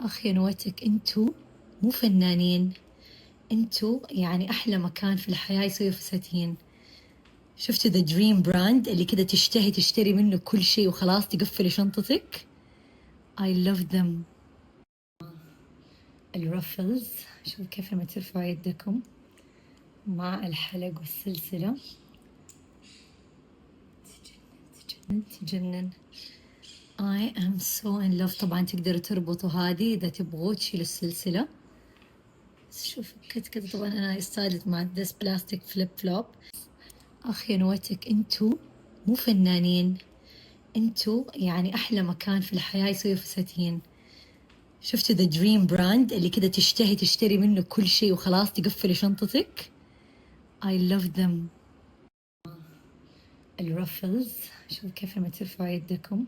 أخي نوتك انتو مو فنانين، انتو يعني أحلى مكان في الحياة يسوي فساتين. شفتوا ذا دريم براند اللي كده تشتهي تشتري منه كل شيء وخلاص تقفلي شنطتك. I love them. الرفلز، شوفوا كيف لما ترفعوا يدكم مع الحلق والسلسلة تجنن تجنن. I am so in love. طبعا تقدروا تربطوا هذه إذا تبغوا تشيلوا السلسلة. شوف كده طبعا أنا استايلت مع this plastic flip flop. أخي نوتك انتو مو فنانين، انتو يعني أحلى مكان في الحياة يسوي فساتين. شفتوا ذا دريم براند اللي كده تشتهي تشتري منه كل شيء وخلاص تقفلي شنطتك. I love them. الرفلز، شوفوا كيف لما ترفعوا يدكم